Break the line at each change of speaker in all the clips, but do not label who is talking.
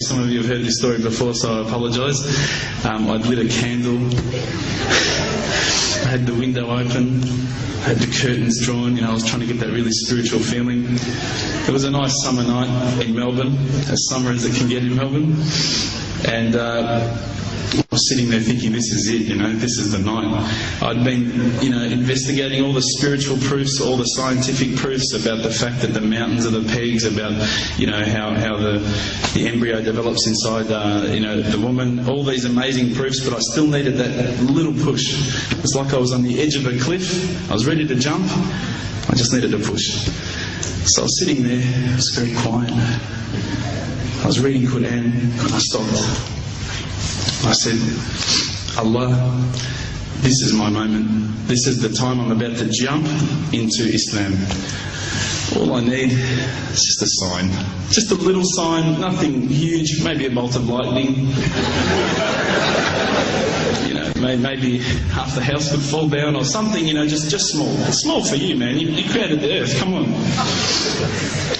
Some of you have heard this story before, so I apologise. I'd lit a candle, I had the window open, I had the curtains drawn, I was trying to get that really spiritual feeling. It was a nice summer night in Melbourne, as summer as it can get in Melbourne, and I was sitting there thinking, this is it, this is the night. I'd been, investigating all the spiritual proofs, all the scientific proofs about the fact that the mountains are the pegs, about, how the embryo develops inside, the woman, all these amazing proofs, but I still needed that little push. It was like I was on the edge of a cliff, I was ready to jump, I just needed a push. So I was sitting there, it was very quiet. I was reading Quran, and I stopped. I said, Allah, this is my moment. This is the time I'm about to jump into Islam. All I need is just a sign. Just a little sign, nothing huge, maybe a bolt of lightning. Maybe half the house would fall down or something, just small. It's small for you, man. You created the earth, come on.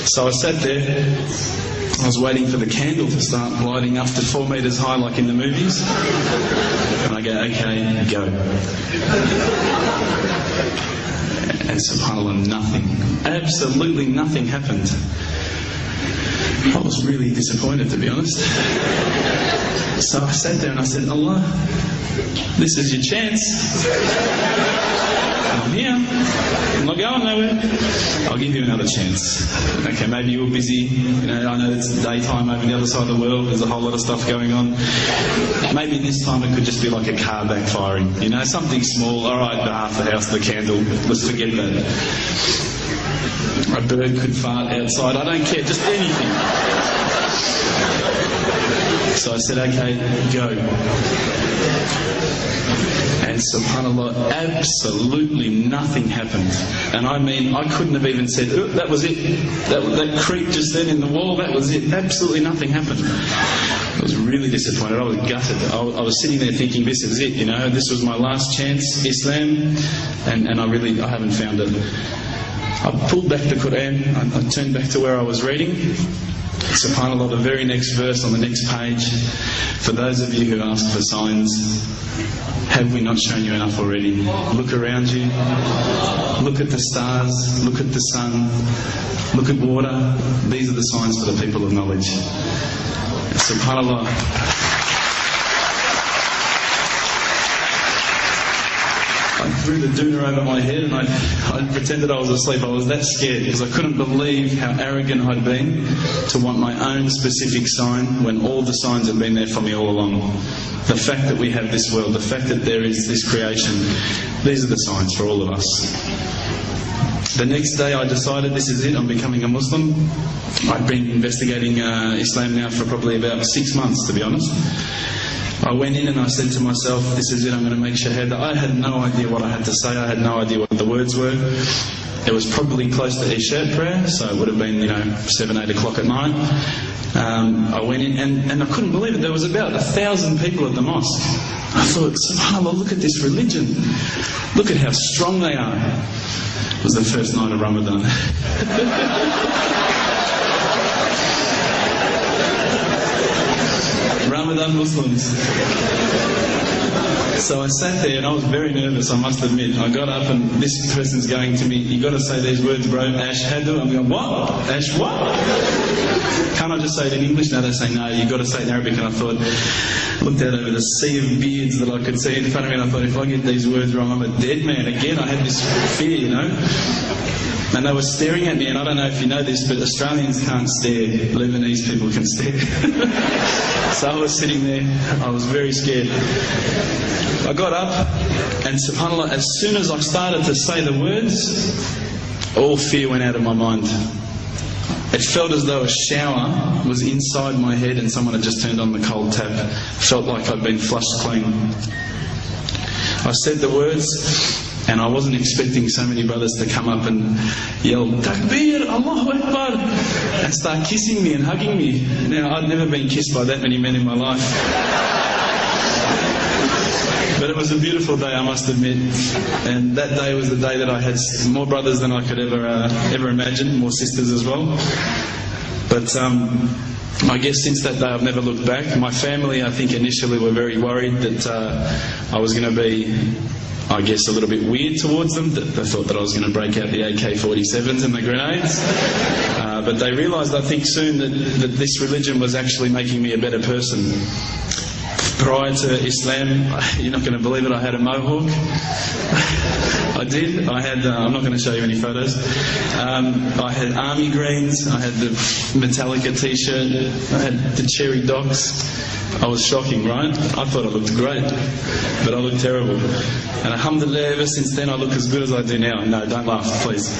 So I sat there. I was waiting for the candle to start lighting up to 4 metres high like in the movies. And I go, okay, go. And subhanAllah, nothing. Absolutely nothing happened. I was really disappointed, to be honest. So I sat there and I said, Allah, this is your chance. I'm here. I'm not going nowhere. I'll give you another chance. Okay, maybe you're busy. I know it's daytime over the other side of the world. There's a whole lot of stuff going on. Maybe this time it could just be like a car backfiring. Something small. All right, half the house, the candle. Let's forget that. A bird could fart outside. I don't care. Just anything. So I said, okay, go. And subhanAllah, absolutely nothing happened. And I mean, I couldn't have even said, oh, that was it. That creep just then in the wall, that was it. Absolutely nothing happened. I was really disappointed. I was gutted. I was sitting there thinking, this is it, this was my last chance, Islam, and I haven't found it. I pulled back the Quran, I turned back to where I was reading. SubhanAllah, the very next verse on the next page, for those of you who ask for signs, have we not shown you enough already? Look around you, look at the stars, look at the sun, look at water. These are the signs for the people of knowledge. SubhanAllah. I threw the doona over my head and I pretended I was asleep. I was that scared because I couldn't believe how arrogant I'd been to want my own specific sign when all the signs had been there for me all along. The fact that we have this world, the fact that there is this creation, these are the signs for all of us. The next day I decided this is it, I'm becoming a Muslim. I'd been investigating Islam now for probably about 6 months, to be honest. I went in and I said to myself, this is it, I'm going to make shahada. I had no idea what I had to say, I had no idea what the words were. It was probably close to Isha prayer, so it would have been, 7, 8 o'clock at night. I went in and I couldn't believe it, there was about 1,000 people at the mosque. I thought, subhanAllah, look at this religion. Look at how strong they are. It was the first night of Ramadan. Ramadan Muslims. So I sat there and I was very nervous, I must admit. I got up and this person's going to me, you got to say these words, bro, Ashhadu. I'm going, what? Ash what? Can't I just say it in English? No, they say no, you got to say it in Arabic. And I thought, looked out over the sea of beards that I could see in front of me and I thought, if I get these words wrong, I'm a dead man again. I had this fear, And they were staring at me, and I don't know if you know this, but Australians can't stare. Lebanese people can stare. So I was sitting there, I was very scared. I got up, and subhanAllah, as soon as I started to say the words, all fear went out of my mind. It felt as though a shower was inside my head and someone had just turned on the cold tap. It felt like I'd been flushed clean. I said the words, and I wasn't expecting so many brothers to come up and yell, Takbir, Allahu Akbar, and start kissing me and hugging me. Now, I'd never been kissed by that many men in my life. But it was a beautiful day, I must admit. And that day was the day that I had more brothers than I could ever imagine, more sisters as well. But I guess since that day I've never looked back. My family, I think, initially were very worried that I was going to be, I guess, a little bit weird towards them. They thought that I was going to break out the AK-47s and the grenades. But they realised, I think, soon that this religion was actually making me a better person. Prior to Islam, you're not going to believe it, I had a mohawk. I did. I had, I'm not going to show you any photos. I had army greens, I had the Metallica t-shirt, I had the cherry docks. I was shocking, right? I thought I looked great, but I looked terrible. And alhamdulillah, ever since then I look as good as I do now. No, don't laugh, please.